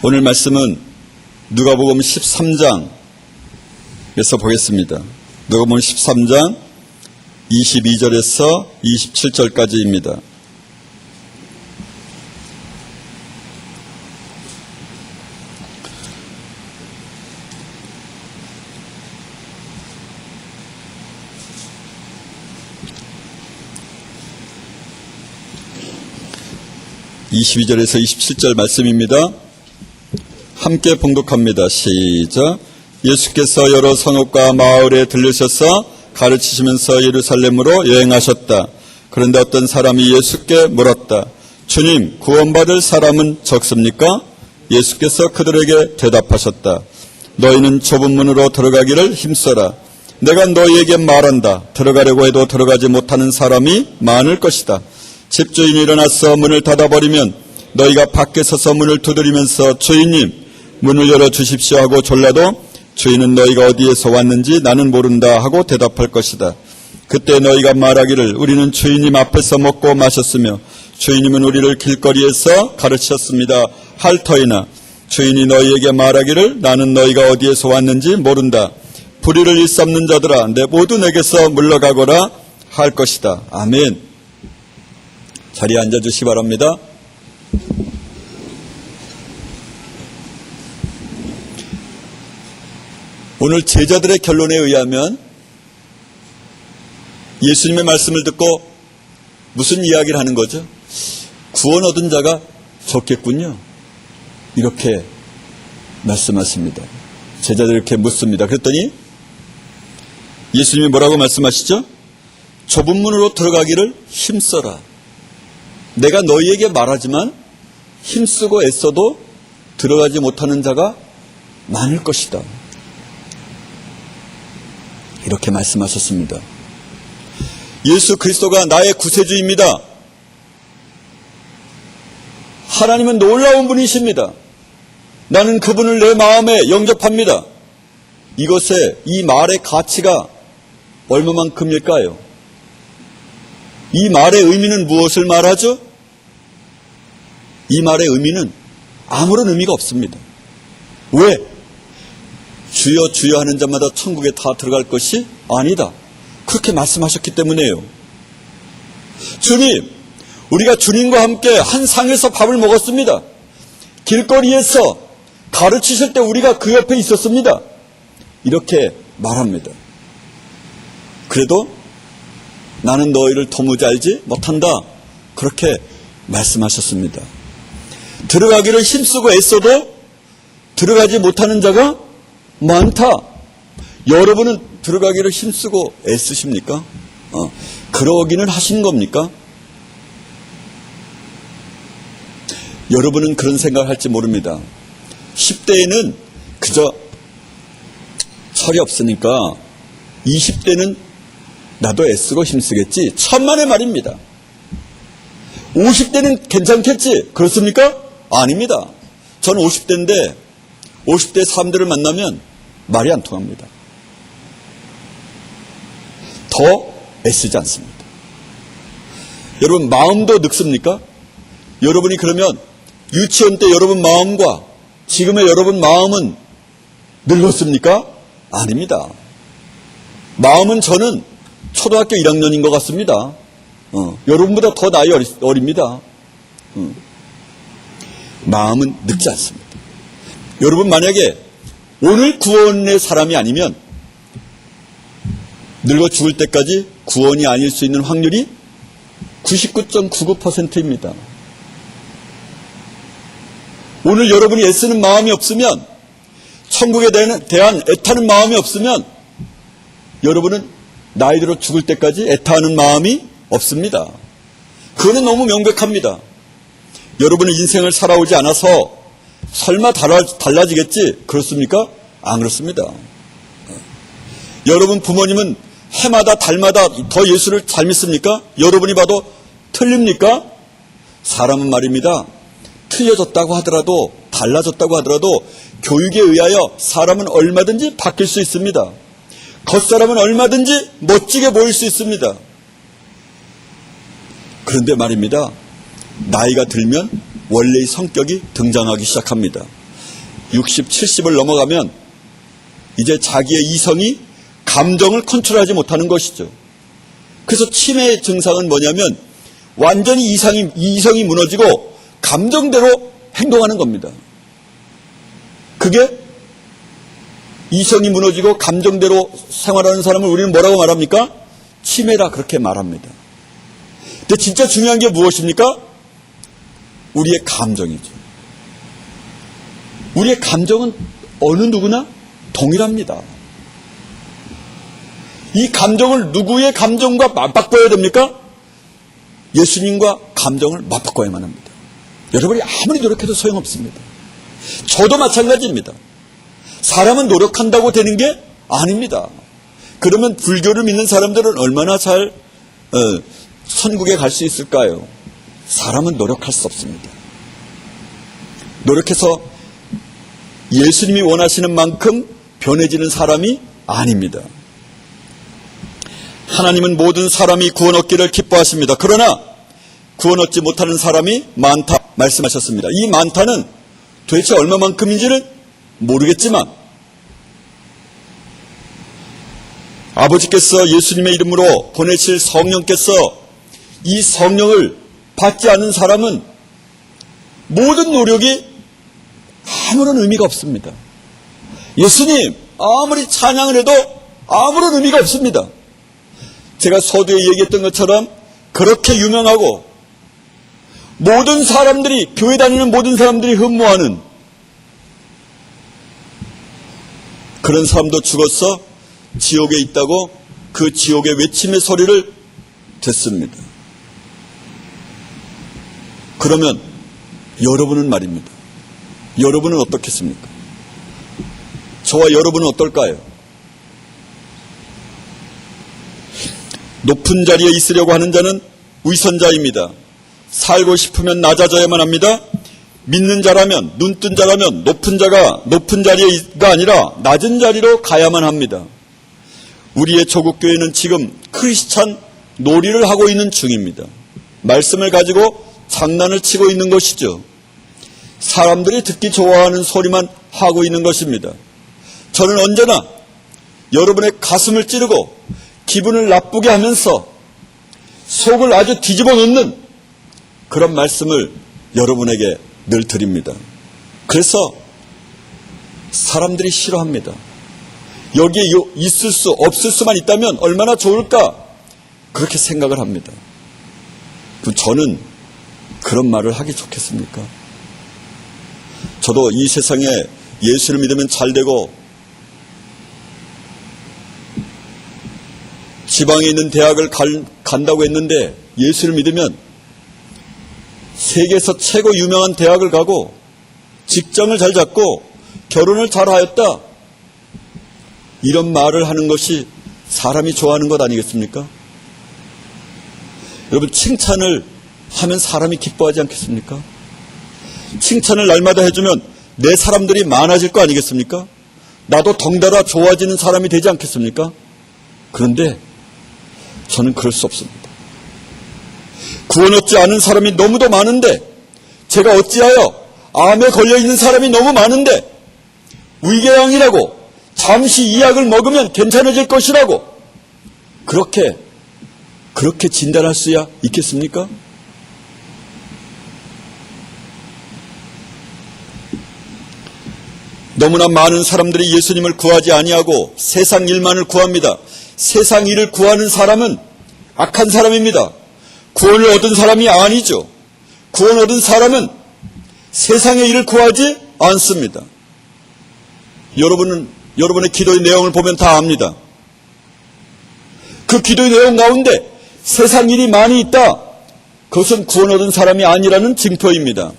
오늘 말씀은 누가복음 13장에서 보겠습니다. 누가복음 13장 22절에서 27절까지입니다. (22절에서 27절) 말씀입니다. 함께 봉독합니다. 시작. 예수께서 여러 성읍과 마을에 들르셔서 가르치시면서 예루살렘으로 여행하셨다. 그런데 어떤 사람이 예수께 물었다. 주님, 구원받을 사람은 적습니까? 예수께서 그들에게 대답하셨다. 너희는 좁은 문으로 들어가기를 힘써라. 내가 너희에게 말한다. 들어가려고 해도 들어가지 못하는 사람이 많을 것이다. 집주인이 일어나서 문을 닫아버리면 너희가 밖에 서서 문을 두드리면서 주인님, 문을 열어주십시오 하고 졸라도 주인은 너희가 어디에서 왔는지 나는 모른다 하고 대답할 것이다. 그때 너희가 말하기를 우리는 주인님 앞에서 먹고 마셨으며 주인님은 우리를 길거리에서 가르치셨습니다 할 터이나 주인이 너희에게 말하기를 나는 너희가 어디에서 왔는지 모른다. 불의를 일삼는 자들아, 모두 내게서 물러가거라 할 것이다. 아멘. 자리에 앉아주시기 바랍니다. 오늘 제자들의 결론에 의하면 예수님의 말씀을 듣고 무슨 이야기를 하는 거죠? 구원 얻은 자가 적겠군요. 이렇게 말씀하십니다. 제자들이 이렇게 묻습니다. 그랬더니 예수님이 뭐라고 말씀하시죠? 좁은 문으로 들어가기를 힘써라. 내가 너희에게 말하지만 힘쓰고 애써도 들어가지 못하는 자가 많을 것이다. 이렇게 말씀하셨습니다. 예수 그리스도가 나의 구세주입니다. 하나님은 놀라운 분이십니다. 나는 그분을 내 마음에 영접합니다. 이 말의 가치가 얼마만큼일까요? 이 말의 의미는 무엇을 말하죠? 이 말의 의미는 아무런 의미가 없습니다. 왜? 주여 주여 하는 자마다 천국에 다 들어갈 것이 아니다. 그렇게 말씀하셨기 때문에요. 주님, 우리가 주님과 함께 한 상에서 밥을 먹었습니다. 길거리에서 가르치실 때 우리가 그 옆에 있었습니다. 이렇게 말합니다. 그래도 나는 너희를 도무지 알지 못한다. 그렇게 말씀하셨습니다. 들어가기를 힘쓰고 애써도 들어가지 못하는 자가 많다. 여러분은 들어가기를 힘쓰고 애쓰십니까? 그러기는 하시는 겁니까? 여러분은 그런 생각을 할지 모릅니다. 10대에는 그저 철이 없으니까 20대는 나도 애쓰고 힘쓰겠지. 천만의 말입니다. 50대는 괜찮겠지. 그렇습니까? 아닙니다. 저는 50대인데 50대 사람들을 만나면 말이 안 통합니다. 더 애쓰지 않습니다. 여러분 마음도 늙습니까? 여러분이 그러면 유치원 때 여러분 마음과 지금의 여러분 마음은 늙었습니까? 아닙니다. 마음은 저는 초등학교 1학년인 것 같습니다. 여러분보다 더 나이 어립니다. 마음은 늙지 않습니다. 여러분 만약에 오늘 구원의 사람이 아니면 늙어 죽을 때까지 구원이 아닐 수 있는 확률이 99.99%입니다. 오늘 여러분이 애쓰는 마음이 없으면, 천국에 대한 애타는 마음이 없으면 여러분은 나이 들어 죽을 때까지 애타하는 마음이 없습니다. 그거는 너무 명백합니다. 여러분의 인생을 살아오지 않아서 설마 달라지겠지? 그렇습니까? 안 그렇습니다. 여러분 부모님은 해마다 달마다 더 예수를 잘 믿습니까? 여러분이 봐도 틀립니까? 사람은 말입니다. 틀려졌다고 하더라도 달라졌다고 하더라도 교육에 의하여 사람은 얼마든지 바뀔 수 있습니다. 겉사람은 얼마든지 멋지게 보일 수 있습니다. 그런데 말입니다. 나이가 들면 원래의 성격이 등장하기 시작합니다. 60, 70을 넘어가면 이제 자기의 이성이 감정을 컨트롤하지 못하는 것이죠. 그래서 치매 증상은 뭐냐면 완전히 이성이 무너지고 감정대로 행동하는 겁니다. 그게 이성이 무너지고 감정대로 생활하는 사람을 우리는 뭐라고 말합니까? 치매라 그렇게 말합니다. 근데 진짜 중요한 게 무엇입니까? 우리의 감정이죠. 우리의 감정은 어느 누구나 동일합니다. 이 감정을 누구의 감정과 맞바꿔야 됩니까? 예수님과 감정을 맞바꿔야만 합니다. 여러분이 아무리 노력해도 소용없습니다. 저도 마찬가지입니다. 사람은 노력한다고 되는 게 아닙니다. 그러면 불교를 믿는 사람들은 얼마나 잘 천국에 갈 수 있을까요? 사람은 노력할 수 없습니다. 노력해서 예수님이 원하시는 만큼 변해지는 사람이 아닙니다. 하나님은 모든 사람이 구원 얻기를 기뻐하십니다. 그러나 구원 얻지 못하는 사람이 많다 말씀하셨습니다. 이 많다는 도대체 얼마만큼인지는 모르겠지만 아버지께서 예수님의 이름으로 보내실 성령께서 이 성령을 받지 않는 사람은 모든 노력이 아무런 의미가 없습니다. 예수님 아무리 찬양을 해도 아무런 의미가 없습니다. 제가 서두에 얘기했던 것처럼 그렇게 유명하고 모든 사람들이, 교회 다니는 모든 사람들이 흠모하는 그런 사람도 죽어서 지옥에 있다고 그 지옥의 외침의 소리를 듣습니다. 그러면 여러분은 말입니다. 여러분은 어떻겠습니까? 저와 여러분은 어떨까요? 높은 자리에 있으려고 하는 자는 위선자입니다. 살고 싶으면 낮아져야만 합니다. 믿는 자라면, 눈뜬 자라면 높은 자가 높은 자리가 아니라 낮은 자리로 가야만 합니다. 우리의 조국교회는 지금 크리스찬 놀이를 하고 있는 중입니다. 말씀을 가지고 장난을 치고 있는 것이죠. 사람들이 듣기 좋아하는 소리만 하고 있는 것입니다. 저는 언제나 여러분의 가슴을 찌르고 기분을 나쁘게 하면서 속을 아주 뒤집어 놓는 그런 말씀을 여러분에게 늘 드립니다. 그래서 사람들이 싫어합니다. 여기에 있을 수 없을 수만 있다면 얼마나 좋을까 그렇게 생각을 합니다. 그럼 저는 그런 말을 하기 좋겠습니까? 저도 이 세상에 예수를 믿으면 잘되고 지방에 있는 대학을 간다고 했는데 예수를 믿으면 세계에서 최고 유명한 대학을 가고 직장을 잘 잡고 결혼을 잘하였다. 이런 말을 하는 것이 사람이 좋아하는 것 아니겠습니까? 여러분 칭찬을 하면 사람이 기뻐하지 않겠습니까? 칭찬을 날마다 해주면 내 사람들이 많아질 거 아니겠습니까? 나도 덩달아 좋아지는 사람이 되지 않겠습니까? 그런데 저는 그럴 수 없습니다. 구원 얻지 않은 사람이 너무도 많은데 제가 어찌하여 암에 걸려있는 사람이 너무 많은데 위궤양이라고 잠시 이 약을 먹으면 괜찮아질 것이라고 그렇게 진단할 수야 있겠습니까? 너무나 많은 사람들이 예수님을 구하지 아니하고 세상 일만을 구합니다. 세상 일을 구하는 사람은 악한 사람입니다. 구원을 얻은 사람이 아니죠. 구원 얻은 사람은 세상의 일을 구하지 않습니다. 여러분의 기도의 내용을 보면 다 압니다. 그 기도의 내용 가운데 세상 일이 많이 있다. 그것은 구원 얻은 사람이 아니라는 징표입니다.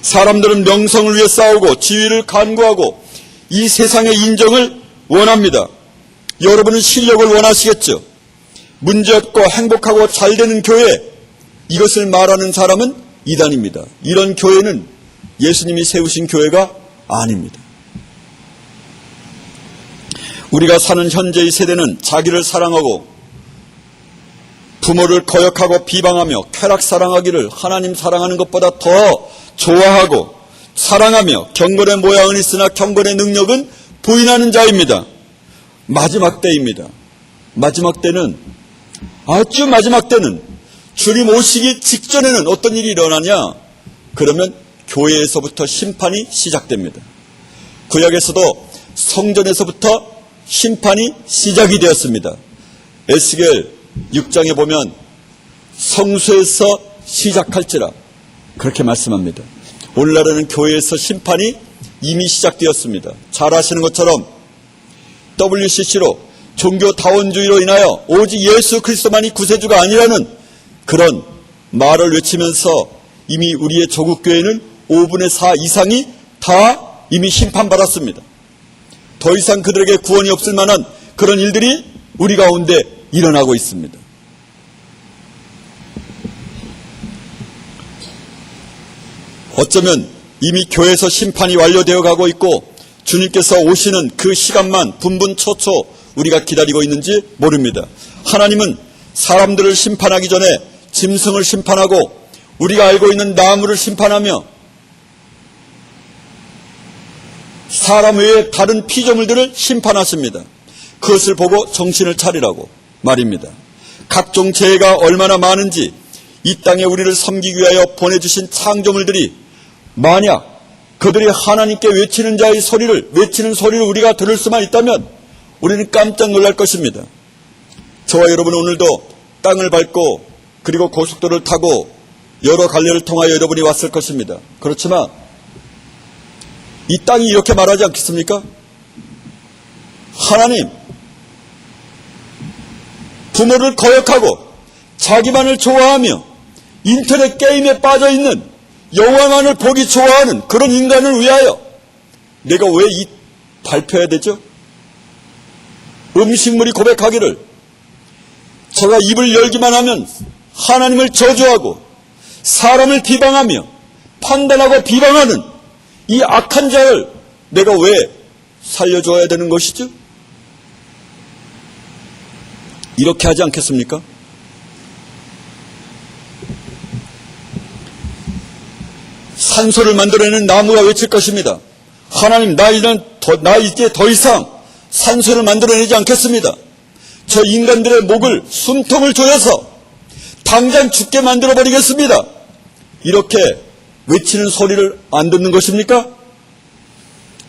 사람들은 명성을 위해 싸우고 지위를 간구하고 이 세상의 인정을 원합니다. 여러분은 실력을 원하시겠죠. 문제없고 행복하고 잘되는 교회, 이것을 말하는 사람은 이단입니다. 이런 교회는 예수님이 세우신 교회가 아닙니다. 우리가 사는 현재의 세대는 자기를 사랑하고 부모를 거역하고 비방하며 쾌락 사랑하기를 하나님 사랑하는 것보다 더 좋아하고 사랑하며 경건의 모양은 있으나 경건의 능력은 부인하는 자입니다. 마지막 때입니다. 마지막 때는, 아주 마지막 때는 주님 오시기 직전에는 어떤 일이 일어나냐? 그러면 교회에서부터 심판이 시작됩니다. 구약에서도 성전에서부터 심판이 시작이 되었습니다. 에스겔 6장에 보면 성소에서 시작할지라 그렇게 말씀합니다. 오늘날에는 교회에서 심판이 이미 시작되었습니다. 잘 아시는 것처럼 WCC로 종교다원주의로 인하여 오직 예수 그리스도만이 구세주가 아니라는 그런 말을 외치면서 이미 우리의 조국교회는 5분의 4 이상이 다 이미 심판받았습니다. 더 이상 그들에게 구원이 없을 만한 그런 일들이 우리 가운데 일어나고 있습니다. 어쩌면 이미 교회에서 심판이 완료되어 가고 있고 주님께서 오시는 그 시간만 분분초초 우리가 기다리고 있는지 모릅니다. 하나님은 사람들을 심판하기 전에 짐승을 심판하고 우리가 알고 있는 나무를 심판하며 사람 외에 다른 피조물들을 심판하십니다. 그것을 보고 정신을 차리라고 말입니다. 각종 죄가 얼마나 많은지 이 땅에 우리를 섬기기 위하여 보내주신 창조물들이 만약 그들이 하나님께 외치는 자의 소리를 우리가 들을 수만 있다면 우리는 깜짝 놀랄 것입니다. 저와 여러분은 오늘도 땅을 밟고 그리고 고속도로를 타고 여러 갈래를 통하여 여러분이 왔을 것입니다. 그렇지만 이 땅이 이렇게 말하지 않겠습니까? 하나님, 부모를 거역하고 자기만을 좋아하며 인터넷 게임에 빠져있는 영화만을 보기 좋아하는 그런 인간을 위하여 내가 왜 발표해야 되죠? 음식물이 고백하기를 제가 입을 열기만 하면 하나님을 저주하고 사람을 비방하며 판단하고 비방하는 이 악한 자를 내가 왜 살려줘야 되는 것이죠? 이렇게 하지 않겠습니까? 산소를 만들어내는 나무가 외칠 것입니다. 하나님, 나 이제 더 이상 산소를 만들어내지 않겠습니다. 저 인간들의 목을 숨통을 조여서 당장 죽게 만들어버리겠습니다. 이렇게 외치는 소리를 안 듣는 것입니까?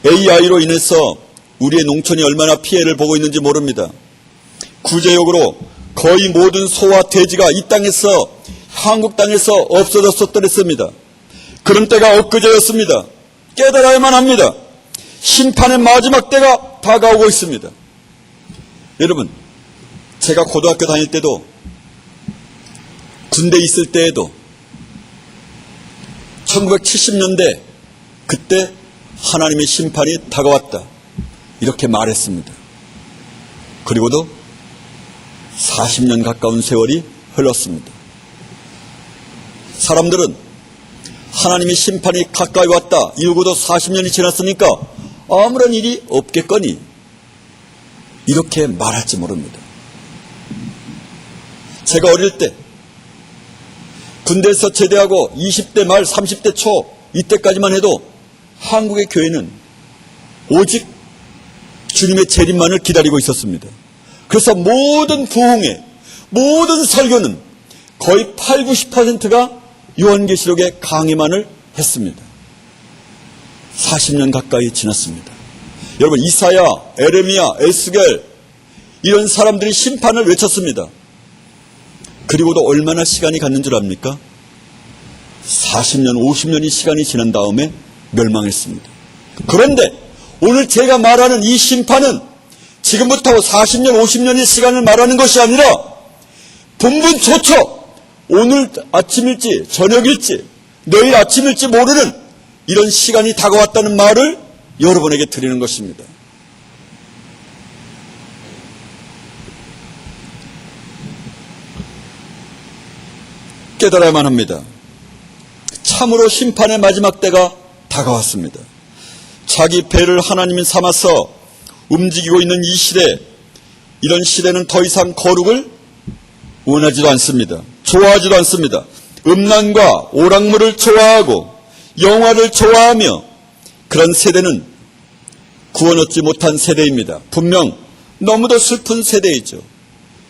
AI로 인해서 우리의 농촌이 얼마나 피해를 보고 있는지 모릅니다. 구제역으로 거의 모든 소와 돼지가 이 땅에서 한국 땅에서 없어졌었더랬습니다. 그런 때가 엊그제였습니다. 깨달아야만 합니다. 심판의 마지막 때가 다가오고 있습니다. 여러분, 제가 고등학교 다닐 때도 군대 있을 때에도 1970년대 그때 하나님의 심판이 다가왔다 이렇게 말했습니다. 그리고도 40년 가까운 세월이 흘렀습니다. 사람들은 하나님의 심판이 가까이 왔다 이러고도 40년이 지났으니까 아무런 일이 없겠거니 이렇게 말할지 모릅니다. 제가 어릴 때 군대에서 제대하고 20대 말 30대 초 이때까지만 해도 한국의 교회는 오직 주님의 재림만을 기다리고 있었습니다. 그래서 모든 부흥회, 모든 설교는 거의 8, 90%가 요한계시록의 강의만을 했습니다. 40년 가까이 지났습니다. 여러분, 이사야, 에레미야, 에스겔 이런 사람들이 심판을 외쳤습니다. 그리고도 얼마나 시간이 갔는 줄 압니까? 40년, 50년이 시간이 지난 다음에 멸망했습니다. 그런데 오늘 제가 말하는 이 심판은 지금부터 40년, 50년의 시간을 말하는 것이 아니라 분분초초 오늘 아침일지 저녁일지 내일 아침일지 모르는 이런 시간이 다가왔다는 말을 여러분에게 드리는 것입니다. 깨달아야만 합니다. 참으로 심판의 마지막 때가 다가왔습니다. 자기 배를 하나님이 삼아서 움직이고 있는 이 시대, 이런 시대는 더 이상 거룩을 원하지도 않습니다. 좋아하지도 않습니다. 음란과 오락물을 좋아하고 영화를 좋아하며 그런 세대는 구원 얻지 못한 세대입니다. 분명 너무도 슬픈 세대이죠.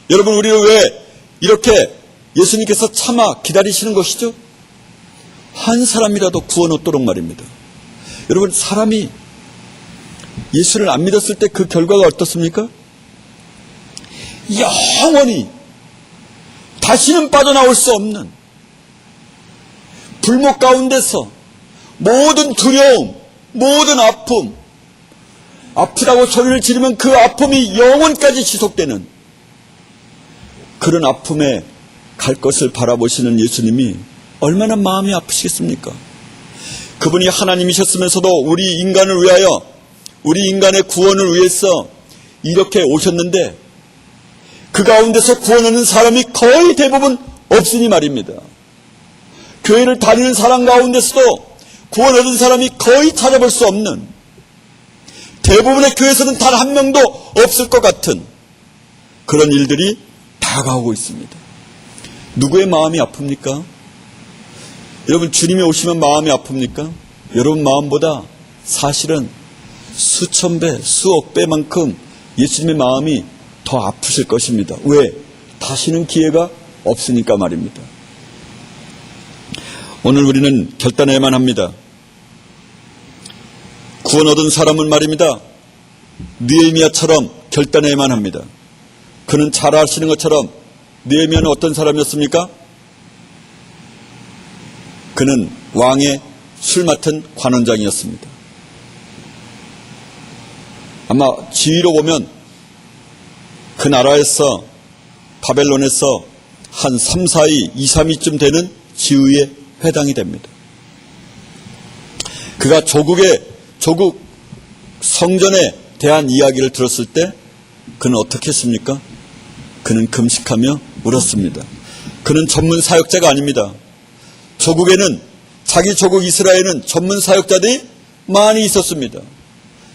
여러분, 우리를 왜 이렇게 예수님께서 참아 기다리시는 것이죠? 한 사람이라도 구원 얻도록 말입니다. 여러분, 사람이 예수를 안 믿었을 때 그 결과가 어떻습니까? 영원히 다시는 빠져나올 수 없는 불목 가운데서 모든 두려움, 모든 아픔, 아프다고 소리를 지르면 그 아픔이 영원까지 지속되는 그런 아픔에 갈 것을 바라보시는 예수님이 얼마나 마음이 아프시겠습니까? 그분이 하나님이셨으면서도 우리 인간을 위하여, 우리 인간의 구원을 위해서 이렇게 오셨는데 그 가운데서 구원 얻는 사람이 거의 대부분 없으니 말입니다. 교회를 다니는 사람 가운데서도 구원 얻은 사람이 거의 찾아볼 수 없는, 대부분의 교회에서는 단 한 명도 없을 것 같은 그런 일들이 다가오고 있습니다. 누구의 마음이 아픕니까? 여러분, 주님이 오시면 마음이 아픕니까? 여러분 마음보다 사실은 수천 배, 수억 배만큼 예수님의 마음이 더 아프실 것입니다. 왜? 다시는 기회가 없으니까 말입니다. 오늘 우리는 결단해야만 합니다. 구원 얻은 사람은 말입니다, 느헤미야처럼 결단해야만 합니다. 그는 잘 아시는 것처럼 느헤미야는 어떤 사람이었습니까? 그는 왕의 술 맡은 관원장이었습니다. 아마 지위로 보면 그 나라에서, 바벨론에서 한 3, 4위, 2, 3위쯤 되는 지위에 해당이 됩니다. 그가 조국 성전에 대한 이야기를 들었을 때 그는 어떻게 했습니까? 그는 금식하며 울었습니다. 그는 전문 사역자가 아닙니다. 조국에는, 자기 조국 이스라엘은 전문 사역자들이 많이 있었습니다.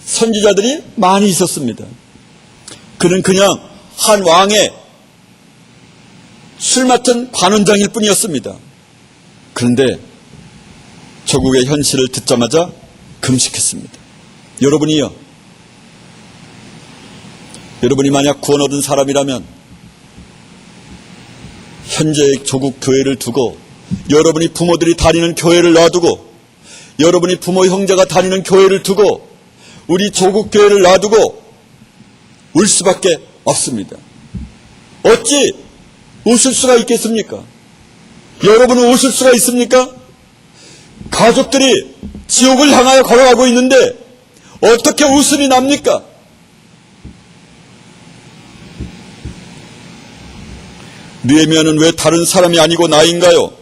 선지자들이 많이 있었습니다. 그는 그냥 한 왕의 술 맡은 관원장일 뿐이었습니다. 그런데 조국의 현실을 듣자마자 금식했습니다. 여러분이요, 여러분이 만약 구원 얻은 사람이라면 현재의 조국 교회를 두고, 여러분이 부모들이 다니는 교회를 놔두고, 여러분이 부모 형제가 다니는 교회를 두고, 우리 조국 교회를 놔두고 울 수밖에 없습니다. 어찌 웃을 수가 있겠습니까? 여러분은 웃을 수가 있습니까? 가족들이 지옥을 향하여 걸어가고 있는데 어떻게 웃음이 납니까? 느헤미야는 왜 다른 사람이 아니고 나인가요?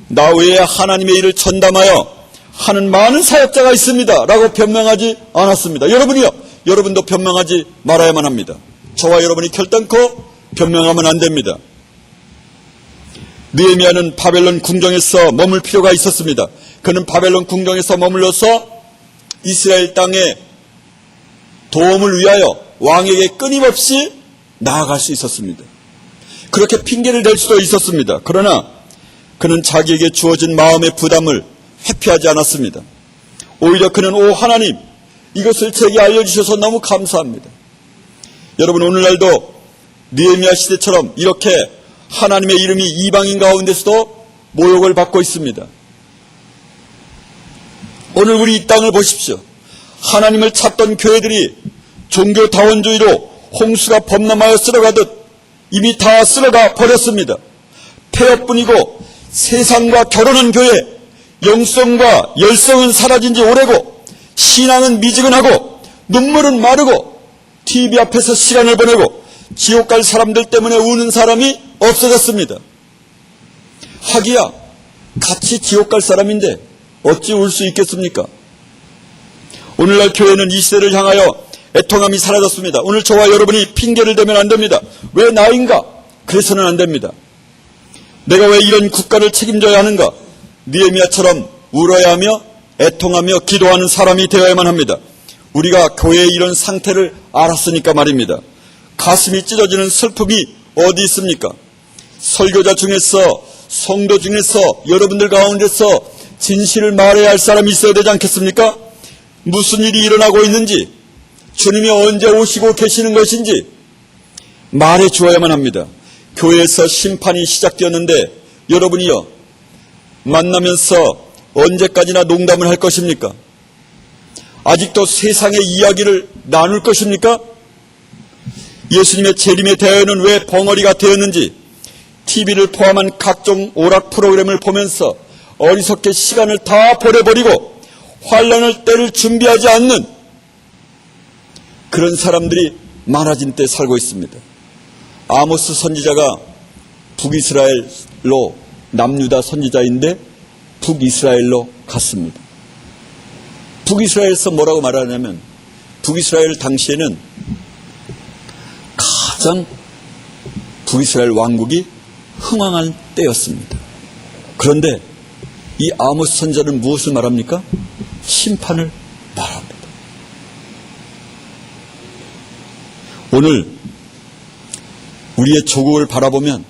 나 외에 하나님의 일을 전담하여 하는 많은 사역자가 있습니다 라고 변명하지 않았습니다. 여러분이요, 여러분도 변명하지 말아야만 합니다. 저와 여러분이 결단코 변명하면 안 됩니다. 느헤미야는 바벨론 궁정에서 머물 필요가 있었습니다. 그는 바벨론 궁정에서 머물러서 이스라엘 땅에 도움을 위하여 왕에게 끊임없이 나아갈 수 있었습니다. 그렇게 핑계를 댈 수도 있었습니다. 그러나 그는 자기에게 주어진 마음의 부담을 회피하지 않았습니다. 오히려 그는, 오 하나님, 이것을 제게 알려주셔서 너무 감사합니다. 여러분, 오늘날도 느헤미야 시대처럼 이렇게 하나님의 이름이 이방인 가운데서도 모욕을 받고 있습니다. 오늘 우리 이 땅을 보십시오. 하나님을 찾던 교회들이 종교다원주의로 홍수가 범람하여 쓸어가듯 이미 다 쓸어가 버렸습니다. 폐허뿐이고 세상과 결혼한 교회, 영성과 열성은 사라진 지 오래고 신앙은 미지근하고 눈물은 마르고 TV 앞에서 시간을 보내고 지옥 갈 사람들 때문에 우는 사람이 없어졌습니다. 하기야 같이 지옥 갈 사람인데 어찌 울 수 있겠습니까? 오늘날 교회는 이 시대를 향하여 애통함이 사라졌습니다. 오늘 저와 여러분이 핑계를 대면 안 됩니다. 왜 나인가? 그래서는 안 됩니다. 내가 왜 이런 국가를 책임져야 하는가? 느헤미야처럼 울어야 하며 애통하며 기도하는 사람이 되어야만 합니다. 우리가 교회의 이런 상태를 알았으니까 말입니다. 가슴이 찢어지는 슬픔이 어디 있습니까? 설교자 중에서, 성도 중에서, 여러분들 가운데서 진실을 말해야 할 사람이 있어야 되지 않겠습니까? 무슨 일이 일어나고 있는지, 주님이 언제 오시고 계시는 것인지 말해 주어야만 합니다. 교회에서 심판이 시작되었는데 여러분이요, 만나면서 언제까지나 농담을 할 것입니까? 아직도 세상의 이야기를 나눌 것입니까? 예수님의 재림의 대회는 왜 벙어리가 되었는지 TV를 포함한 각종 오락 프로그램을 보면서 어리석게 시간을 다 보내버리고 환란의 때를 준비하지 않는 그런 사람들이 많아진 때 살고 있습니다. 아모스 선지자가 북이스라엘로, 남유다 선지자인데 북이스라엘로 갔습니다. 북이스라엘에서 뭐라고 말하냐면, 북이스라엘 당시에는 가장 북이스라엘 왕국이 흥왕한 때였습니다. 그런데 이 아모스 선지자는 무엇을 말합니까? 심판을 말합니다. 오늘 우리의 조국을 바라보면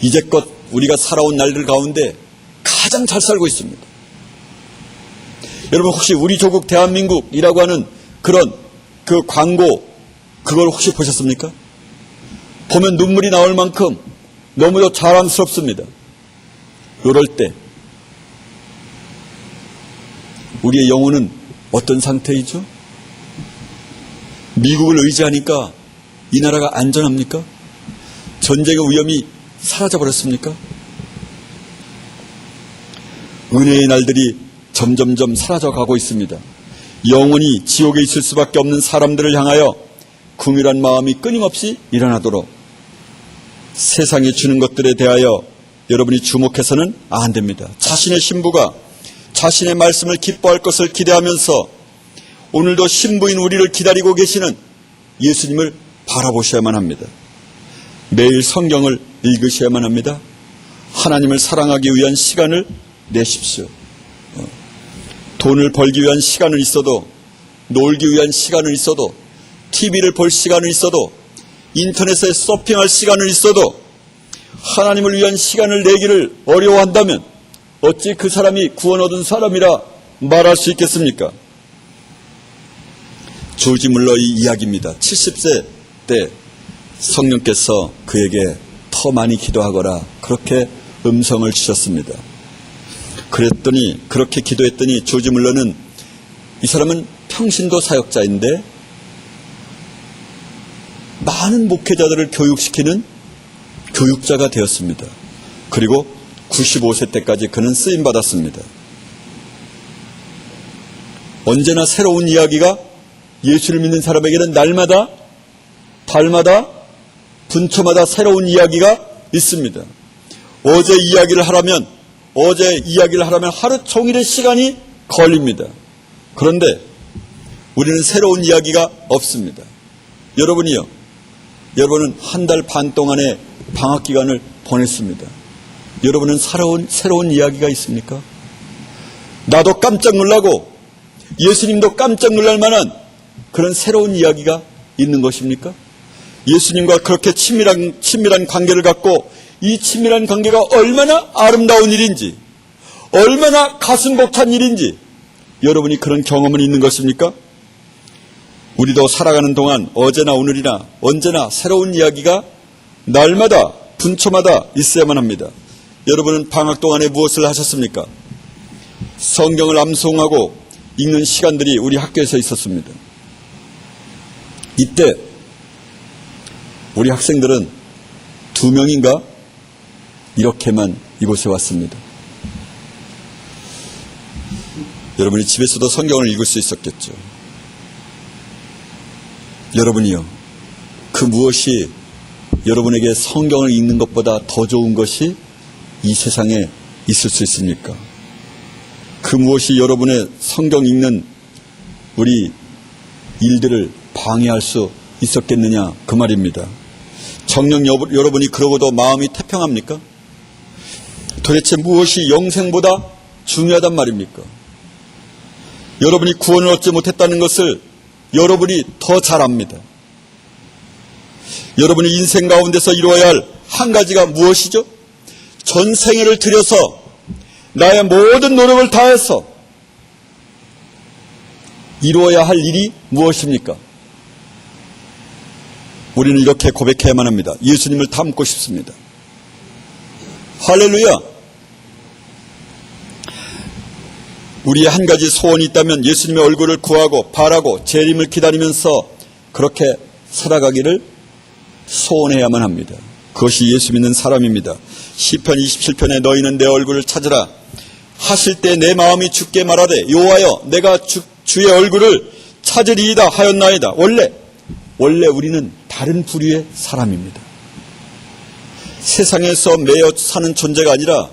이제껏 우리가 살아온 날들 가운데 가장 잘 살고 있습니다. 여러분, 혹시 우리 조국 대한민국이라고 하는 그런 그 광고, 그걸 혹시 보셨습니까? 보면 눈물이 나올 만큼 너무도 자랑스럽습니다. 이럴 때 우리의 영혼은 어떤 상태이죠? 미국을 의지하니까 이 나라가 안전합니까? 전쟁의 위험이 사라져버렸습니까? 은혜의 날들이 점점점 사라져가고 있습니다. 영원히 지옥에 있을 수밖에 없는 사람들을 향하여 긍휼한 마음이 끊임없이 일어나도록 세상에 주는 것들에 대하여 여러분이 주목해서는 안 됩니다. 자신의 신부가 자신의 말씀을 기뻐할 것을 기대하면서 오늘도 신부인 우리를 기다리고 계시는 예수님을 바라보셔야만 합니다. 매일 성경을 읽으셔야만 합니다. 하나님을 사랑하기 위한 시간을 내십시오. 돈을 벌기 위한 시간은 있어도, 놀기 위한 시간은 있어도, TV를 볼 시간은 있어도, 인터넷에 서핑할 시간은 있어도 하나님을 위한 시간을 내기를 어려워한다면 어찌 그 사람이 구원 얻은 사람이라 말할 수 있겠습니까? 조지 물러의 이야기입니다. 70세 때 성령께서 그에게 더 많이 기도하거라, 그렇게 음성을 주셨습니다. 그렇게 기도했더니 조지 물러는, 이 사람은 평신도 사역자인데 많은 목회자들을 교육시키는 교육자가 되었습니다. 그리고 95세 때까지 그는 쓰임받았습니다. 언제나 새로운 이야기가 예수를 믿는 사람에게는 날마다, 달마다, 분초마다 새로운 이야기가 있습니다. 어제 이야기를 하려면 하루 종일의 시간이 걸립니다. 그런데 우리는 새로운 이야기가 없습니다. 여러분은 한 달 반 동안의 방학 기간을 보냈습니다. 여러분은 새로운 이야기가 있습니까? 나도 깜짝 놀라고 예수님도 깜짝 놀랄 만한 그런 새로운 이야기가 있는 것입니까? 예수님과 그렇게 친밀한 관계를 갖고 이 친밀한 관계가 얼마나 아름다운 일인지, 얼마나 가슴 벅찬 일인지 여러분이 그런 경험은 있는 것입니까? 우리도 살아가는 동안 어제나 오늘이나 언제나 새로운 이야기가 날마다 분초마다 있어야만 합니다. 여러분은 방학 동안에 무엇을 하셨습니까? 성경을 암송하고 읽는 시간들이 우리 학교에서 있었습니다. 이때 우리 학생들은 2명인가 이렇게만 이곳에 왔습니다. 여러분이 집에서도 성경을 읽을 수 있었겠죠. 여러분이요, 그 무엇이 여러분에게 성경을 읽는 것보다 더 좋은 것이 이 세상에 있을 수 있습니까? 그 무엇이 여러분의 성경 읽는 우리 일들을 방해할 수 있었겠느냐, 그 말입니다. 정녕 여러분이 그러고도 마음이 태평합니까? 도대체 무엇이 영생보다 중요하단 말입니까? 여러분이 구원을 얻지 못했다는 것을 여러분이 더 잘 압니다. 여러분이 인생 가운데서 이루어야 할 한 가지가 무엇이죠? 전생애를 들여서 나의 모든 노력을 다해서 이루어야 할 일이 무엇입니까? 우리는 이렇게 고백해야만 합니다. 예수님을 닮고 싶습니다. 할렐루야! 우리의 한 가지 소원이 있다면 예수님의 얼굴을 구하고 바라고 재림을 기다리면서 그렇게 살아가기를 소원해야만 합니다. 그것이 예수 믿는 사람입니다. 시편 27편에 너희는 내 얼굴을 찾으라 하실 때 내 마음이 주께 말하되 여호와여 내가 주의 얼굴을 찾으리이다 하였나이다. 원래 우리는 다른 부류의 사람입니다. 세상에서 매여 사는 존재가 아니라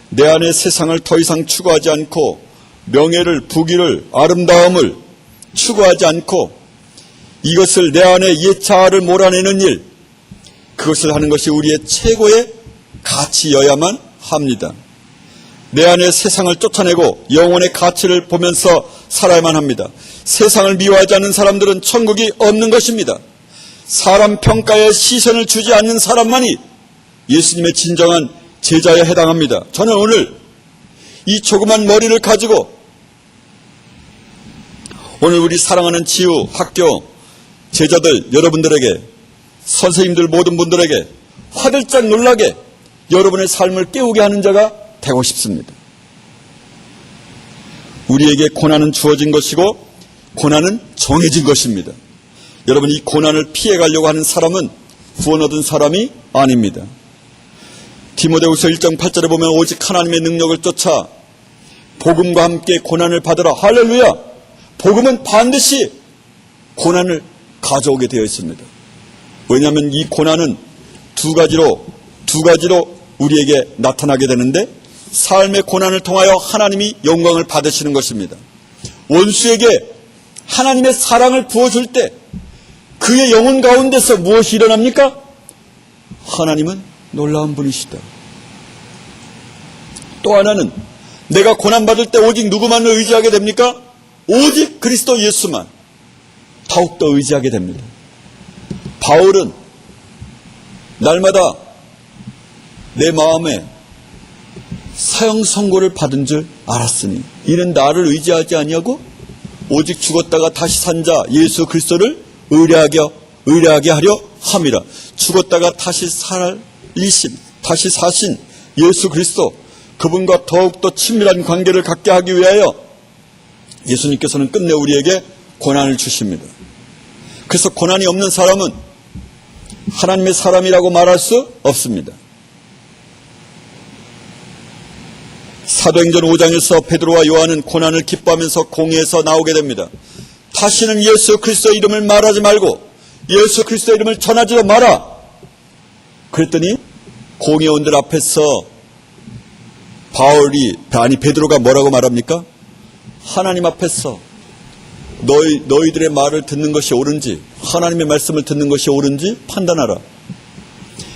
내 안에 세상을 더 이상 추구하지 않고 명예를, 부귀를, 아름다움을 추구하지 않고 이것을 내 안에 옛 자아를 몰아내는 일, 그것을 하는 것이 우리의 최고의 가치여야만 합니다. 내 안에 세상을 쫓아내고 영혼의 가치를 보면서 살아야만 합니다. 세상을 미워하지 않는 사람들은 천국이 없는 것입니다. 사람 평가에 시선을 주지 않는 사람만이 예수님의 진정한 제자에 해당합니다. 저는 오늘 이 조그만 머리를 가지고 오늘 우리 사랑하는 지우, 학교, 제자들, 여러분들에게, 선생님들 모든 분들에게 화들짝 놀라게 여러분의 삶을 깨우게 하는 자가 되고 싶습니다. 우리에게 고난은 주어진 것이고 고난은 정해진 것입니다. 여러분, 이 고난을 피해가려고 하는 사람은 구원 얻은 사람이 아닙니다. 디모데후서 1장 8절에 보면 오직 하나님의 능력을 쫓아 복음과 함께 고난을 받으라. 할렐루야! 복음은 반드시 고난을 가져오게 되어 있습니다. 왜냐하면 이 고난은 두 가지로 우리에게 나타나게 되는데 삶의 고난을 통하여 하나님이 영광을 받으시는 것입니다. 원수에게 하나님의 사랑을 부어줄 때 그의 영혼 가운데서 무엇이 일어납니까? 하나님은 놀라운 분이시다. 또 하나는 내가 고난받을 때 오직 누구만을 의지하게 됩니까? 오직 그리스도 예수만 더욱더 의지하게 됩니다. 바울은 날마다 내 마음에 사형 선고를 받은 줄 알았으니 이는 나를 의지하지 아니하고 오직 죽었다가 다시 산 자 예수 그리스도를 의뢰하게 하려 함이라. 죽었다가 다시 살리신, 다시 사신 예수 그리스도, 그분과 더욱더 친밀한 관계를 갖게 하기 위하여 예수님께서는 끝내 우리에게 고난을 주십니다. 그래서 고난이 없는 사람은 하나님의 사람이라고 말할 수 없습니다. 사도행전 5장에서 베드로와 요한은 고난을 기뻐하면서 공회에서 나오게 됩니다. 다시는 예수 그리스도의 이름을 말하지 말고 예수 그리스도의 이름을 전하지도 마라. 그랬더니 공회원들 앞에서 베드로가 뭐라고 말합니까? 하나님 앞에서 너희들의 말을 듣는 것이 옳은지 하나님의 말씀을 듣는 것이 옳은지 판단하라.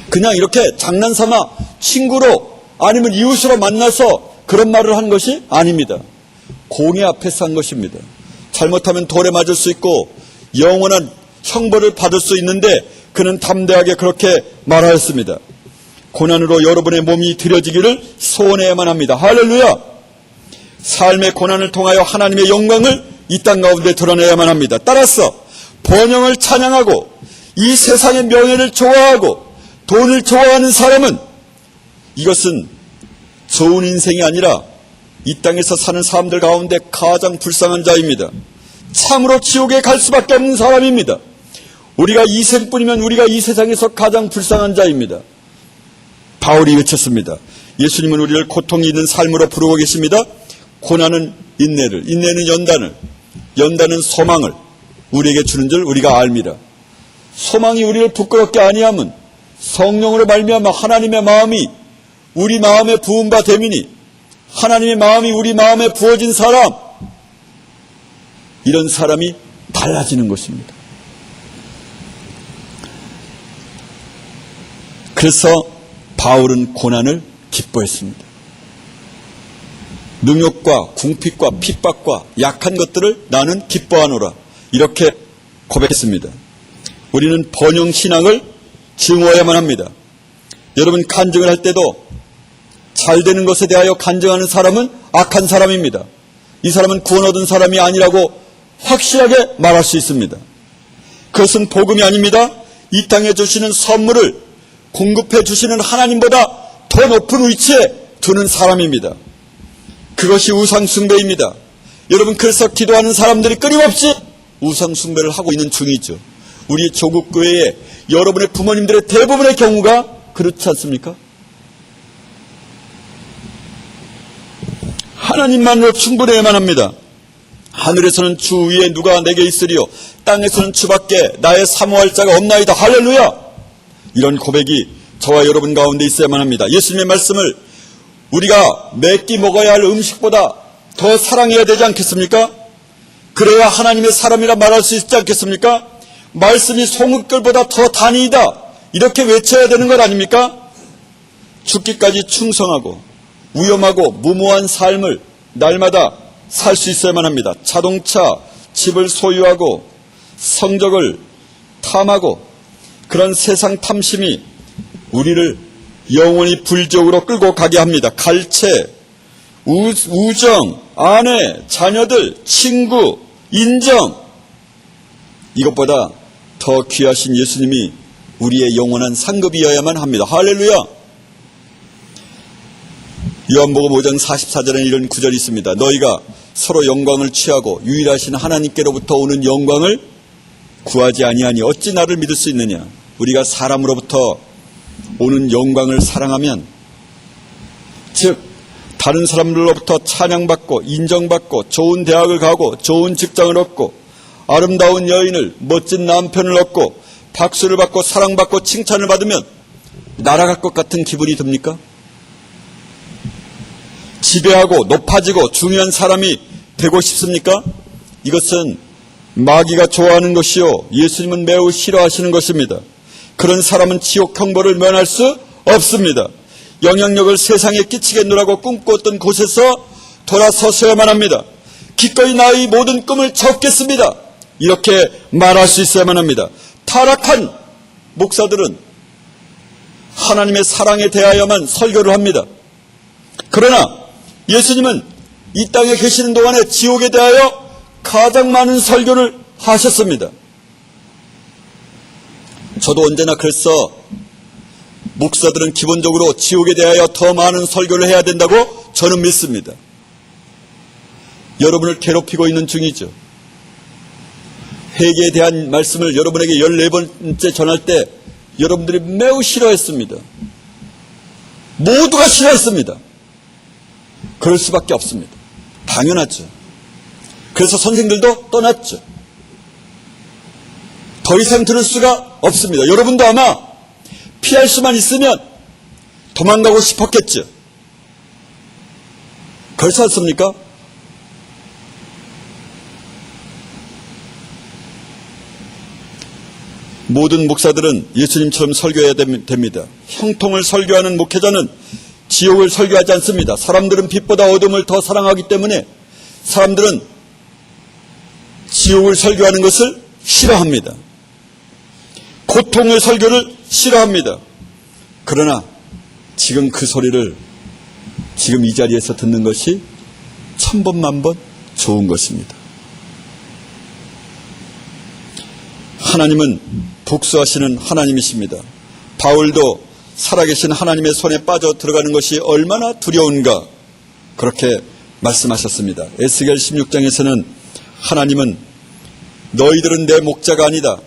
그냥 이렇게 장난삼아 친구로 아니면 이웃으로 만나서 그런 말을 한 것이 아닙니다. 공회 앞에서 한 것입니다. 잘못하면 돌에 맞을 수 있고 영원한 형벌을 받을 수 있는데 그는 담대하게 그렇게 말하였습니다. 고난으로 여러분의 몸이 드려지기를 소원해야만 합니다. 할렐루야! 삶의 고난을 통하여 하나님의 영광을 이 땅 가운데 드러내야만 합니다. 따라서 번영을 찬양하고 이 세상의 명예를 좋아하고 돈을 좋아하는 사람은 이것은 좋은 인생이 아니라 이 땅에서 사는 사람들 가운데 가장 불쌍한 자입니다. 참으로 지옥에 갈 수밖에 없는 사람입니다. 우리가 이 생뿐이면 우리가 이 세상에서 가장 불쌍한 자입니다. 바울이 외쳤습니다. 예수님은 우리를 고통이 있는 삶으로 부르고 계십니다. 고난은 인내를, 인내는 연단을, 연단은 소망을 우리에게 주는 줄 우리가 알미라. 소망이 우리를 부끄럽게 아니하면 성령으로 말미암아 하나님의 마음이 우리 마음에 부은 바 되미니 하나님의 마음이 우리 마음에 부어진 사람, 이런 사람이 달라지는 것입니다. 그래서 바울은 고난을 기뻐했습니다. 능욕과 궁핍과 핍박과 약한 것들을 나는 기뻐하노라, 이렇게 고백했습니다. 우리는 번영신앙을 증오해야만 합니다. 여러분, 간증을 할 때도 잘 되는 것에 대하여 간증하는 사람은 악한 사람입니다. 이 사람은 구원 얻은 사람이 아니라고 확실하게 말할 수 있습니다. 그것은 복음이 아닙니다. 이 땅에 주시는 선물을 공급해 주시는 하나님보다 더 높은 위치에 두는 사람입니다. 그것이 우상숭배입니다. 여러분, 그래서 기도하는 사람들이 끊임없이 우상숭배를 하고 있는 중이죠. 우리 조국교회에 여러분의 부모님들의 대부분의 경우가 그렇지 않습니까? 하나님만으로 충분해야만 합니다. 하늘에서는 주 위에 누가 내게 있으리요, 땅에서는 주밖에 나의 사모할 자가 없나이다. 할렐루야! 이런 고백이 저와 여러분 가운데 있어야만 합니다. 예수님의 말씀을 우리가 매끼 먹어야 할 음식보다 더 사랑해야 되지 않겠습니까? 그래야 하나님의 사람이라 말할 수 있지 않겠습니까? 말씀이 송은끌보다 더 단이다, 이렇게 외쳐야 되는 것 아닙니까? 죽기까지 충성하고 위험하고 무모한 삶을 날마다 살 수 있어야만 합니다. 자동차, 집을 소유하고 성적을 탐하고 그런 세상 탐심이 우리를 영원히 불지옥으로 끌고 가게 합니다. 갈채, 우정, 아내, 자녀들, 친구, 인정, 이것보다 더 귀하신 예수님이 우리의 영원한 상급이어야만 합니다. 할렐루야! 요한복음 5장 44절에는 이런 구절이 있습니다. 너희가 서로 영광을 취하고 유일하신 하나님께로부터 오는 영광을 구하지 아니하니 어찌 나를 믿을 수 있느냐. 우리가 사람으로부터 오는 영광을 사랑하면, 즉 다른 사람들로부터 찬양받고 인정받고 좋은 대학을 가고 좋은 직장을 얻고 아름다운 여인을, 멋진 남편을 얻고 박수를 받고 사랑받고 칭찬을 받으면 날아갈 것 같은 기분이 듭니까? 지배하고 높아지고 중요한 사람이 되고 싶습니까? 이것은 마귀가 좋아하는 것이요, 예수님은 매우 싫어하시는 것입니다. 그런 사람은 지옥 형벌을 면할 수 없습니다. 영향력을 세상에 끼치겠노라고 꿈꿨던 곳에서 돌아서셔야만 합니다. 기꺼이 나의 모든 꿈을 접겠습니다, 이렇게 말할 수 있어야만 합니다. 타락한 목사들은 하나님의 사랑에 대하여만 설교를 합니다. 그러나 예수님은 이 땅에 계시는 동안에 지옥에 대하여 가장 많은 설교를 하셨습니다. 저도 언제나 그래서 목사들은 기본적으로 지옥에 대하여 더 많은 설교를 해야 된다고 저는 믿습니다. 여러분을 괴롭히고 있는 중이죠. 회개에 대한 말씀을 여러분에게 14번째 전할 때 여러분들이 매우 싫어했습니다. 모두가 싫어했습니다. 그럴 수밖에 없습니다. 당연하죠. 그래서 선생들도 떠났죠. 더 이상 들을 수가 없습니다. 여러분도 아마 피할 수만 있으면 도망가고 싶었겠죠. 그렇지 않습니까? 모든 목사들은 예수님처럼 설교해야 됩니다. 형통을 설교하는 목회자는 지옥을 설교하지 않습니다. 사람들은 빛보다 어둠을 더 사랑하기 때문에 사람들은 지옥을 설교하는 것을 싫어합니다. 고통의 설교를 싫어합니다. 그러나 지금 그 소리를 지금 이 자리에서 듣는 것이 1000번 만번 좋은 것입니다. 하나님은 복수하시는 하나님이십니다. 바울도 살아계신 하나님의 손에 빠져 들어가는 것이 얼마나 두려운가 그렇게 말씀하셨습니다. 에스겔 16장에서는 하나님은 너희들은 내 목자가 아니다.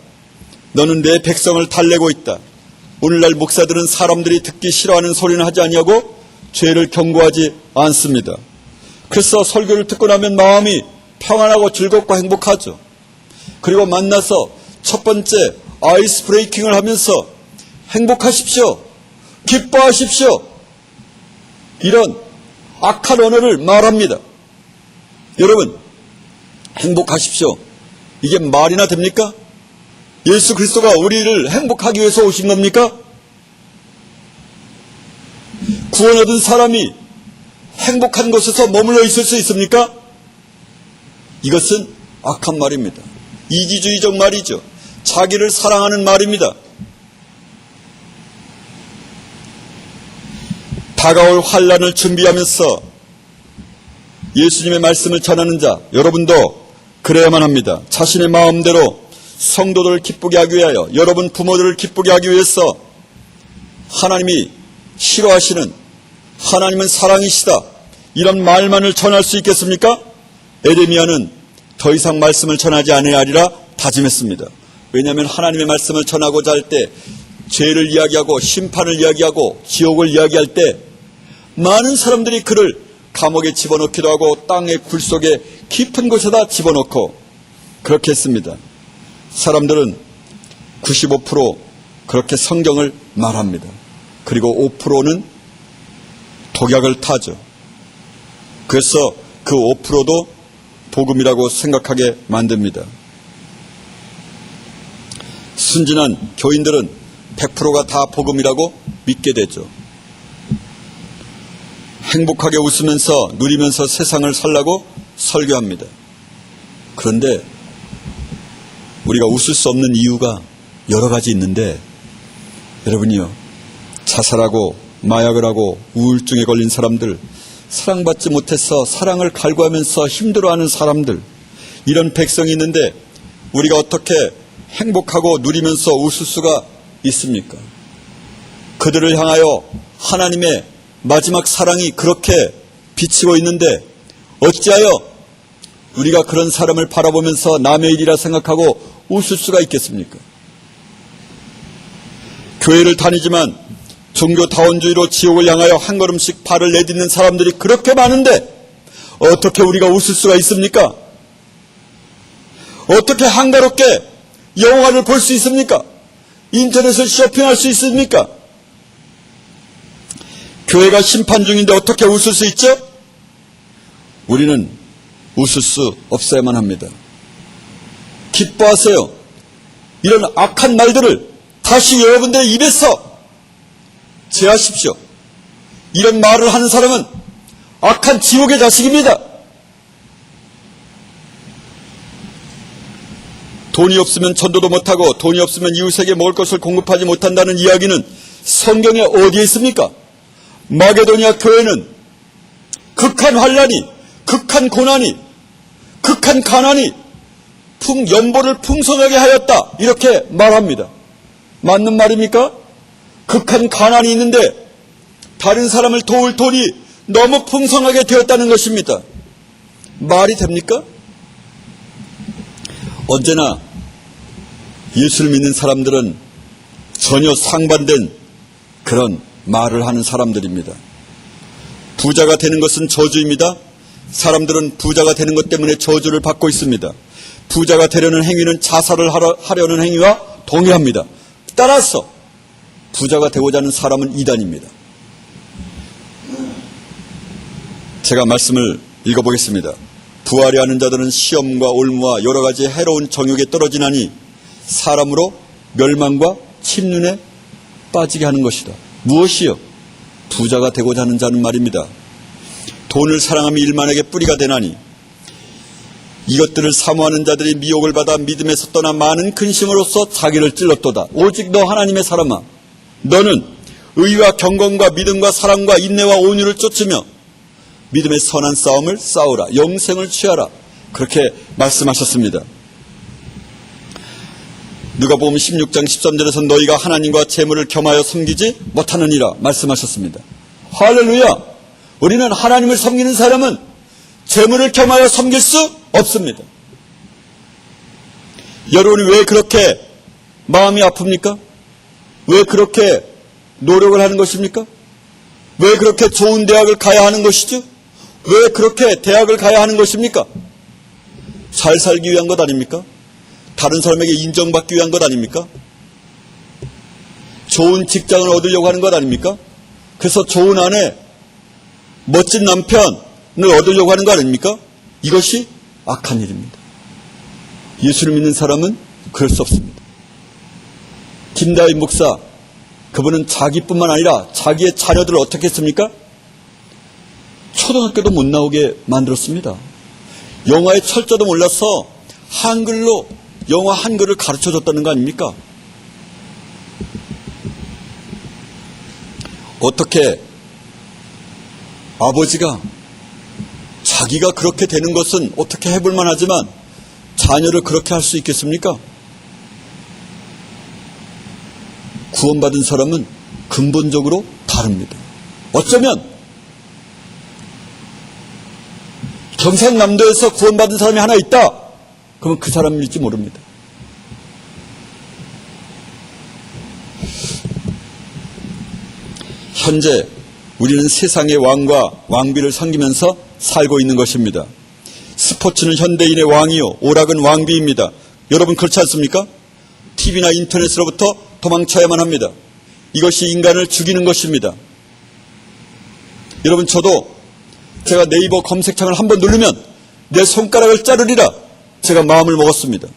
너는 내 백성을 달래고 있다. 오늘날 목사들은 사람들이 듣기 싫어하는 소리는 하지 아니하고 죄를 경고하지 않습니다. 그래서 설교를 듣고 나면 마음이 평안하고 즐겁고 행복하죠. 그리고 만나서 첫 번째 아이스 브레이킹을 하면서 행복하십시오, 기뻐하십시오, 이런 악한 언어를 말합니다. 여러분, 행복하십시오, 이게 말이나 됩니까? 예수 그리스도가 우리를 행복하기 위해서 오신 겁니까? 구원 얻은 사람이 행복한 곳에서 머물러 있을 수 있습니까? 이것은 악한 말입니다. 이기주의적 말이죠. 자기를 사랑하는 말입니다. 다가올 환난을 준비하면서 예수님의 말씀을 전하는 자, 여러분도 그래야만 합니다. 자신의 마음대로 성도들을 기쁘게 하기 위하여, 여러분 부모들을 기쁘게 하기 위해서 하나님이 싫어하시는, 하나님은 사랑이시다, 이런 말만을 전할 수 있겠습니까? 에레미야는 더 이상 말씀을 전하지 아니하리라 다짐했습니다. 왜냐하면 하나님의 말씀을 전하고자 할 때 죄를 이야기하고 심판을 이야기하고 지옥을 이야기할 때 많은 사람들이 그를 감옥에 집어넣기도 하고 땅의 굴속에 깊은 곳에다 집어넣고 그렇게 했습니다. 사람들은 95% 그렇게 성경을 말합니다. 그리고 5%는 독약을 타죠. 그래서 그 5%도 복음이라고 생각하게 만듭니다. 순진한 교인들은 100%가 다 복음이라고 믿게 되죠. 행복하게 웃으면서 누리면서 세상을 살라고 설교합니다. 그런데 우리가 웃을 수 없는 이유가 여러 가지 있는데, 여러분이요, 자살하고 마약을 하고 우울증에 걸린 사람들, 사랑받지 못해서 사랑을 갈구하면서 힘들어하는 사람들, 이런 백성이 있는데 우리가 어떻게 행복하고 누리면서 웃을 수가 있습니까? 그들을 향하여 하나님의 마지막 사랑이 그렇게 비치고 있는데 어찌하여 우리가 그런 사람을 바라보면서 남의 일이라 생각하고 웃을 수가 있겠습니까? 교회를 다니지만 종교다원주의로 지옥을 향하여 한 걸음씩 발을 내딛는 사람들이 그렇게 많은데 어떻게 우리가 웃을 수가 있습니까? 어떻게 한가롭게 영화를 볼 수 있습니까? 인터넷을 쇼핑할 수 있습니까? 교회가 심판 중인데 어떻게 웃을 수 있죠? 우리는 웃을 수 없어야만 합니다. 기뻐하세요. 이런 악한 말들을 다시 여러분들의 입에서 제하십시오. 이런 말을 하는 사람은 악한 지옥의 자식입니다. 돈이 없으면 전도도 못하고 돈이 없으면 이웃에게 먹을 것을 공급하지 못한다는 이야기는 성경에 어디에 있습니까? 마게도니아 교회는 극한 환난이, 극한 고난이, 극한 가난이 연보를 풍성하게 하였다, 이렇게 말합니다. 맞는 말입니까? 극한 가난이 있는데 다른 사람을 도울 돈이 너무 풍성하게 되었다는 것입니다. 말이 됩니까? 언제나 예수를 믿는 사람들은 전혀 상반된 그런 말을 하는 사람들입니다. 부자가 되는 것은 저주입니다. 사람들은 부자가 되는 것 때문에 저주를 받고 있습니다. 부자가 되려는 행위는 자살을 하려는 행위와 동일합니다. 따라서 부자가 되고자 하는 사람은 이단입니다. 제가 말씀을 읽어보겠습니다. 부활이 하는 자들은 시험과 올무와 여러 가지 해로운 정욕에 떨어지나니 사람으로 멸망과 침륜에 빠지게 하는 것이다. 무엇이요? 부자가 되고자 하는 자는 말입니다. 돈을 사랑하며 일만에게 뿌리가 되나니 이것들을 사모하는 자들이 미혹을 받아 믿음에서 떠나 많은 근심으로써 자기를 찔렀도다. 오직 너 하나님의 사람아, 너는 의와 경건과 믿음과 사랑과 인내와 온유를 쫓으며 믿음의 선한 싸움을 싸우라. 영생을 취하라. 그렇게 말씀하셨습니다. 누가복음 16장 13절에서 너희가 하나님과 재물을 겸하여 섬기지 못하느니라 말씀하셨습니다. 할렐루야! 우리는 하나님을 섬기는 사람은 재물을 겸하여 섬길 수 없습니다. 여러분이 왜 그렇게 마음이 아픕니까? 왜 그렇게 노력을 하는 것입니까? 왜 그렇게 좋은 대학을 가야 하는 것이죠? 왜 그렇게 대학을 가야 하는 것입니까? 잘 살기 위한 것 아닙니까? 다른 사람에게 인정받기 위한 것 아닙니까? 좋은 직장을 얻으려고 하는 것 아닙니까? 그래서 좋은 아내, 멋진 남편을 얻으려고 하는 거 아닙니까? 이것이 악한 일입니다. 예수를 믿는 사람은 그럴 수 없습니다. 김다희 목사, 그분은 자기뿐만 아니라 자기의 자녀들을 어떻게 했습니까? 초등학교도 못 나오게 만들었습니다. 영어의 철자도 몰라서 한글로 영어 한글을 가르쳐줬다는 거 아닙니까? 어떻게 아버지가 자기가 그렇게 되는 것은 어떻게 해볼 만하지만 자녀를 그렇게 할 수 있겠습니까? 구원받은 사람은 근본적으로 다릅니다. 어쩌면 경상남도에서 구원받은 사람이 하나 있다. 그러면 그 사람일지 모릅니다. 현재 우리는 세상의 왕과 왕비를 섬기면서 살고 있는 것입니다. 스포츠는 현대인의 왕이요, 오락은 왕비입니다. 여러분 그렇지 않습니까? TV나 인터넷으로부터 도망쳐야만 합니다. 이것이 인간을 죽이는 것입니다. 여러분 저도 제가 네이버 검색창을 한번 누르면 내 손가락을 자르리라 제가 마음을 먹었습니다.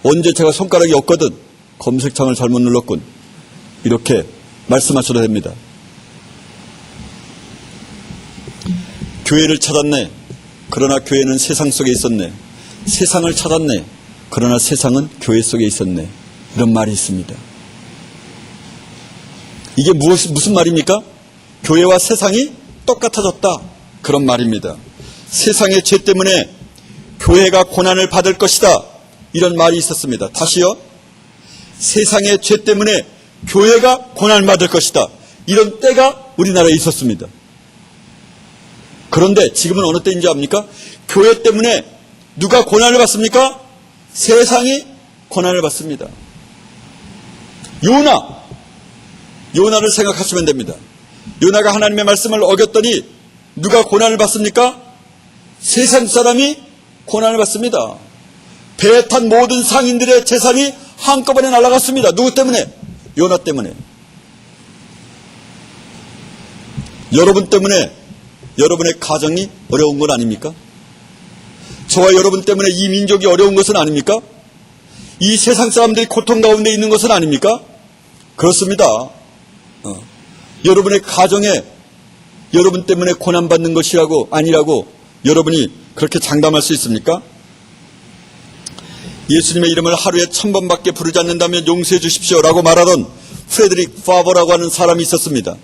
언제 제가 손가락이 없거든 검색창을 잘못 눌렀군 이렇게 말씀하셔도 됩니다. 교회를 찾았네. 그러나 교회는 세상 속에 있었네. 세상을 찾았네. 그러나 세상은 교회 속에 있었네. 이런 말이 있습니다. 이게 무슨 말입니까? 교회와 세상이 똑같아졌다. 그런 말입니다. 세상의 죄 때문에 교회가 고난을 받을 것이다. 이런 말이 있었습니다. 다시요. 세상의 죄 때문에 교회가 고난을 받을 것이다. 이런 때가 우리나라에 있었습니다. 그런데 지금은 어느 때인지 압니까? 교회 때문에 누가 고난을 받습니까? 세상이 고난을 받습니다. 요나를 생각하시면 됩니다. 요나가 하나님의 말씀을 어겼더니 누가 고난을 받습니까? 세상 사람이 고난을 받습니다. 배에 탄 모든 상인들의 재산이 한꺼번에 날아갔습니다. 누구 때문에? 요나 때문에. 여러분 때문에 여러분의 가정이 어려운 건 아닙니까? 저와 여러분 때문에 이 민족이 어려운 것은 아닙니까? 이 세상 사람들이 고통 가운데 있는 것은 아닙니까? 그렇습니다. 여러분의 가정에 여러분 때문에 고난받는 것이라고 아니라고 여러분이 그렇게 장담할 수 있습니까? 예수님의 이름을 하루에 1000번밖에 부르지 않는다면 용서해 주십시오 라고 말하던 프레드릭 파버라고 하는 사람이 있었습니다.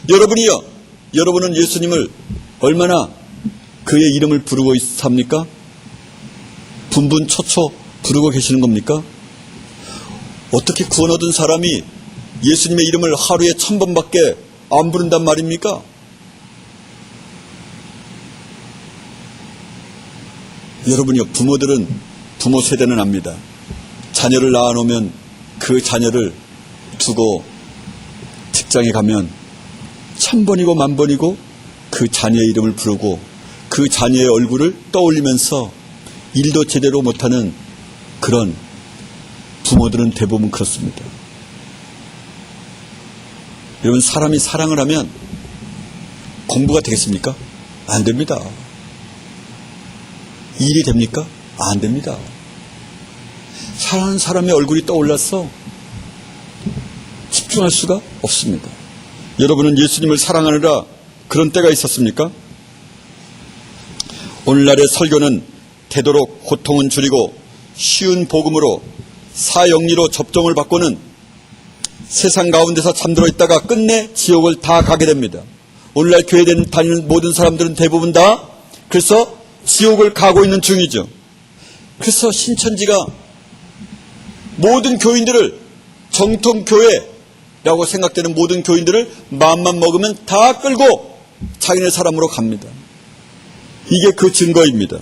여러분은 예수님을 얼마나 그의 이름을 부르고 삽니까? 분분초초 부르고 계시는 겁니까? 어떻게 구원 얻은 사람이 예수님의 이름을 하루에 1000번밖에 안 부른단 말입니까? 여러분이요, 부모 세대는 압니다. 자녀를 낳아놓으면 그 자녀를 두고 직장에 가면 1000번이고 10,000번이고 그 자녀의 이름을 부르고 그 자녀의 얼굴을 떠올리면서 일도 제대로 못하는 그런 부모들은 대부분 그렇습니다. 여러분, 사람이 사랑을 하면 공부가 되겠습니까? 안 됩니다. 일이 됩니까? 안 됩니다. 사랑하는 사람의 얼굴이 떠올라서 집중할 수가 없습니다. 여러분은 예수님을 사랑하느라 그런 때가 있었습니까? 오늘날의 설교는 되도록 고통은 줄이고 쉬운 복음으로 사영리로 접종을 받고는 세상 가운데서 잠들어 있다가 끝내 지옥을 다 가게 됩니다. 오늘날 교회 다니는 모든 사람들은 대부분 다 그래서 지옥을 가고 있는 중이죠. 그래서 신천지가 모든 교인들을 정통교회라고 생각되는 모든 교인들을 마음만 먹으면 다 끌고 자기네 사람으로 갑니다. 이게 그 증거입니다.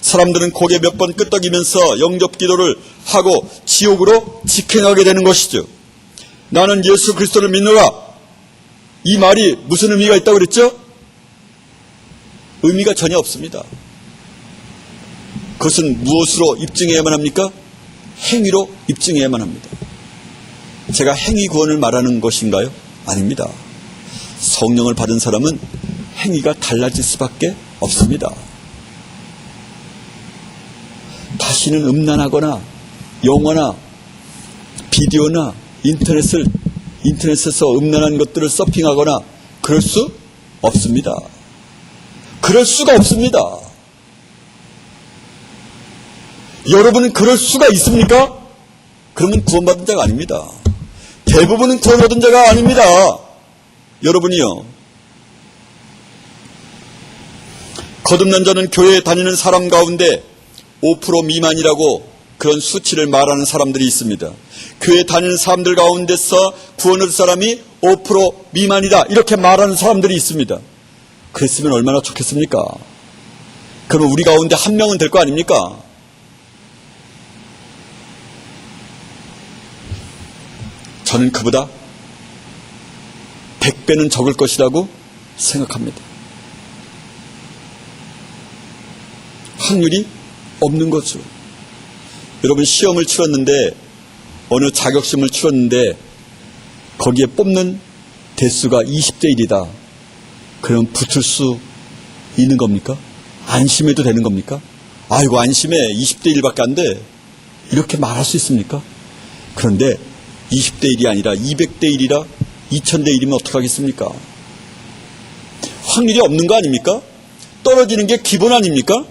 사람들은 고개 몇 번 끄덕이면서 영접 기도를 하고 지옥으로 직행하게 되는 것이죠. 나는 예수 그리스도를 믿노라. 이 말이 무슨 의미가 있다고 그랬죠? 의미가 전혀 없습니다. 그것은 무엇으로 입증해야만 합니까? 행위로 입증해야만 합니다. 제가 행위 구원을 말하는 것인가요? 아닙니다. 성령을 받은 사람은 행위가 달라질 수밖에 없습니다. 다시는 음란하거나 영화나 비디오나 인터넷에서 음란한 것들을 서핑하거나 그럴 수 없습니다. 그럴 수가 없습니다. 여러분은 그럴 수가 있습니까? 그러면 구원받은 자가 아닙니다. 대부분은 구원받은 자가 아닙니다. 여러분이요. 거듭난 자는 교회에 다니는 사람 가운데 5% 미만이라고 그런 수치를 말하는 사람들이 있습니다. 교회에 다니는 사람들 가운데서 구원 얻을 사람이 5% 미만이다 이렇게 말하는 사람들이 있습니다. 그랬으면 얼마나 좋겠습니까? 그럼 우리 가운데 한 명은 될 거 아닙니까? 저는 그보다 100배는 적을 것이라고 생각합니다. 확률이 없는 거죠. 여러분 시험을 치렀는데 어느 자격시험을 치렀는데 거기에 뽑는 대수가 20대 1이다. 그럼 붙을 수 있는 겁니까? 안심해도 되는 겁니까? 아이고 안심해 20대 1밖에 안 돼. 이렇게 말할 수 있습니까? 그런데 20대 1이 아니라 200대 1이라 2000대 1이면 어떡하겠습니까? 확률이 없는 거 아닙니까? 떨어지는 게 기본 아닙니까?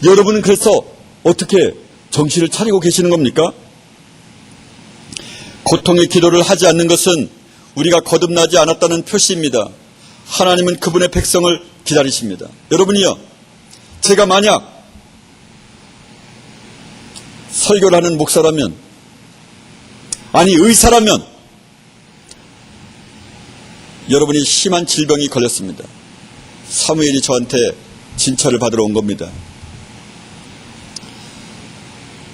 여러분은 그래서 어떻게 정신을 차리고 계시는 겁니까? 고통의 기도를 하지 않는 것은 우리가 거듭나지 않았다는 표시입니다. 하나님은 그분의 백성을 기다리십니다. 여러분이요, 제가 만약 설교를 하는 목사라면, 아니 의사라면 여러분이 심한 질병이 걸렸습니다. 사무엘이 저한테 진찰을 받으러 온 겁니다.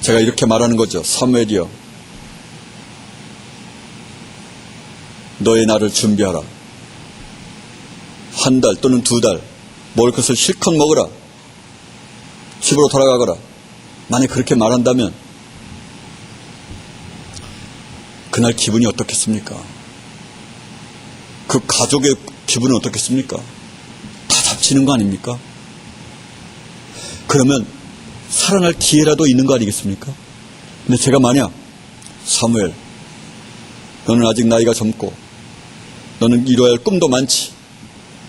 제가 이렇게 말하는 거죠. 사무엘이여, 너의 날을 준비하라. 한 달 또는 2달 먹을 것을 실컷 먹으라. 집으로 돌아가거라. 만약 그렇게 말한다면 그날 기분이 어떻겠습니까? 그 가족의 기분은 어떻겠습니까? 다 잡치는 거 아닙니까? 그러면 살아날 기회라도 있는 거 아니겠습니까? 근데 제가 만약 사무엘, 너는 아직 나이가 젊고 너는 이뤄야 할 꿈도 많지.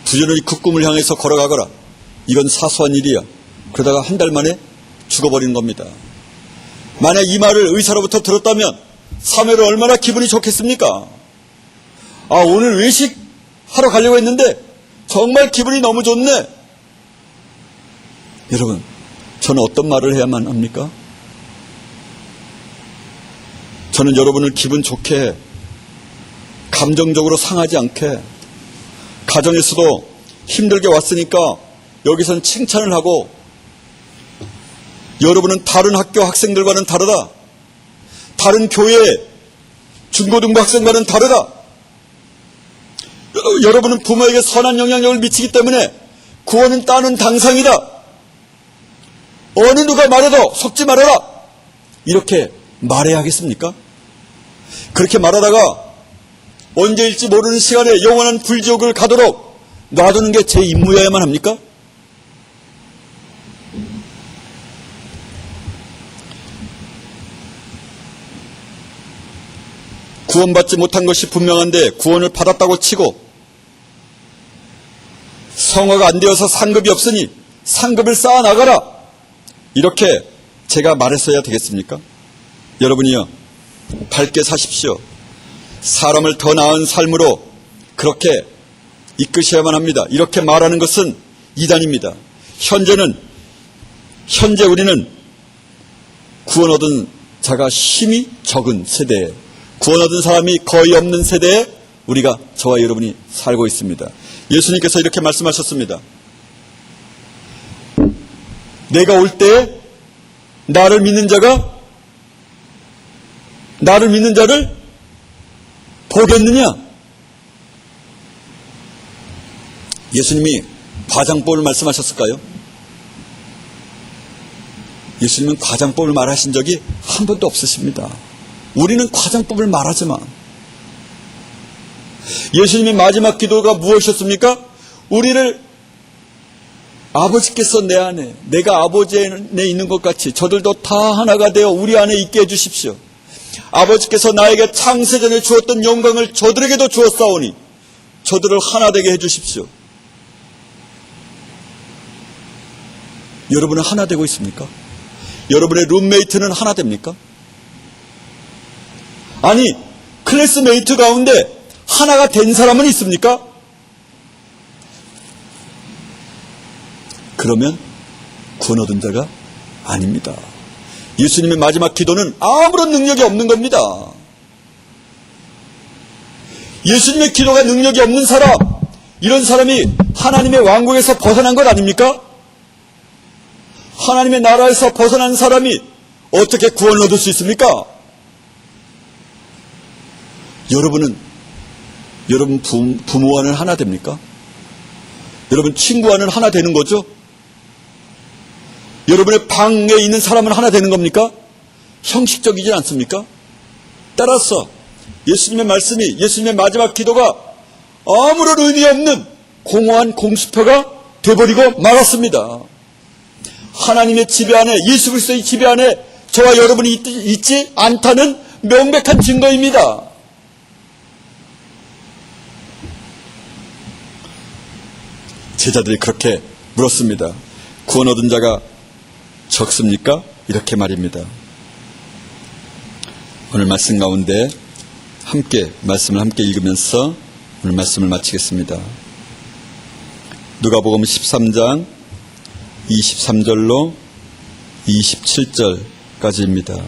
부지런히 그 꿈을 향해서 걸어가거라. 이건 사소한 일이야. 그러다가 한 달 만에 죽어버리는 겁니다. 만약 이 말을 의사로부터 들었다면 사무엘은 얼마나 기분이 좋겠습니까? 아, 오늘 외식 하러 가려고 했는데 정말 기분이 너무 좋네. 여러분, 저는 어떤 말을 해야만 합니까? 저는 여러분을 기분 좋게, 감정적으로 상하지 않게, 가정에서도 힘들게 왔으니까 여기선 칭찬을 하고, 여러분은 다른 학교 학생들과는 다르다. 다른 교회 중고등부 학생과는 다르다. 여러분은 부모에게 선한 영향력을 미치기 때문에 구원은 따는 당상이다. 어느 누가 말해도 속지 말아라. 이렇게 말해야 하겠습니까? 그렇게 말하다가 언제일지 모르는 시간에 영원한 불지옥을 가도록 놔두는 게 제 임무여야만 합니까? 구원받지 못한 것이 분명한데 구원을 받았다고 치고 성화가 안 되어서 상급이 없으니 상급을 쌓아 나가라. 이렇게 제가 말했어야 되겠습니까? 여러분이요, 밝게 사십시오. 사람을 더 나은 삶으로 그렇게 이끄셔야만 합니다. 이렇게 말하는 것은 이단입니다. 현재 우리는 구원 얻은 자가 힘이 적은 세대에, 구원 얻은 사람이 거의 없는 세대에 우리가, 저와 여러분이 살고 있습니다. 예수님께서 이렇게 말씀하셨습니다. 내가 올 때에 나를 믿는 자를 보겠느냐? 예수님이 과장법을 말씀하셨을까요? 예수님은 과장법을 말하신 적이 한 번도 없으십니다. 우리는 과장법을 말하지만, 예수님의 마지막 기도가 무엇이었습니까? 우리를 아버지께서 내 안에, 내가 아버지 안에 있는 것 같이 저들도 다 하나가 되어 우리 안에 있게 해주십시오. 아버지께서 나에게 창세전에 주었던 영광을 저들에게도 주었사오니 저들을 하나 되게 해주십시오. 여러분은 하나 되고 있습니까? 여러분의 룸메이트는 하나 됩니까? 아니, 클래스메이트 가운데 하나가 된 사람은 있습니까? 그러면 구원 얻은 자가 아닙니다. 예수님의 마지막 기도는 아무런 능력이 없는 겁니다. 예수님의 기도가 능력이 없는 사람, 이런 사람이 하나님의 왕국에서 벗어난 것 아닙니까? 하나님의 나라에서 벗어난 사람이 어떻게 구원을 얻을 수 있습니까? 여러분 부모와는 하나 됩니까? 여러분 친구와는 하나 되는 거죠? 여러분의 방에 있는 사람은 하나 되는 겁니까? 형식적이진 않습니까? 따라서 예수님의 말씀이, 예수님의 마지막 기도가 아무런 의미 없는 공허한 공수표가 돼버리고 말았습니다. 하나님의 지배 안에, 예수 그리스도의 지배 안에 저와 여러분이 있지 않다는 명백한 증거입니다. 제자들이 그렇게 물었습니다. 구원 얻은 자가 적습니까? 이렇게 말입니다. 오늘 말씀 가운데 말씀을 함께 읽으면서 오늘 말씀을 마치겠습니다. 누가복음 13장 23절로 27절까지입니다.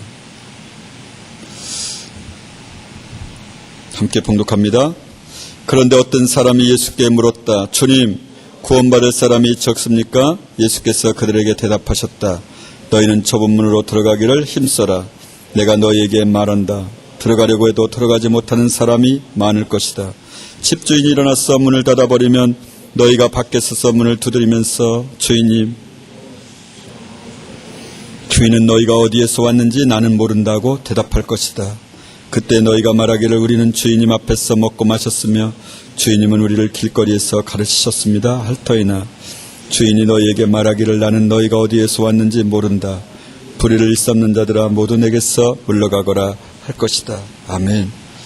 함께 봉독합니다. 그런데 어떤 사람이 예수께 물었다. 주님, 구원받을 사람이 적습니까? 예수께서 그들에게 대답하셨다. 너희는 좁은 문으로 들어가기를 힘써라. 내가 너희에게 말한다. 들어가려고 해도 들어가지 못하는 사람이 많을 것이다. 집주인이 일어나서 문을 닫아버리면 너희가 밖에 서서 문을 두드리면서 주인은 너희가 어디에서 왔는지 나는 모른다고 대답할 것이다. 그때 너희가 말하기를 우리는 주인님 앞에서 먹고 마셨으며 주인님은 우리를 길거리에서 가르치셨습니다 할 터이나 주인이 너희에게 말하기를 나는 너희가 어디에서 왔는지 모른다. 불의를 일삼는 자들아 모두 내게서 물러가거라 할 것이다. 아멘.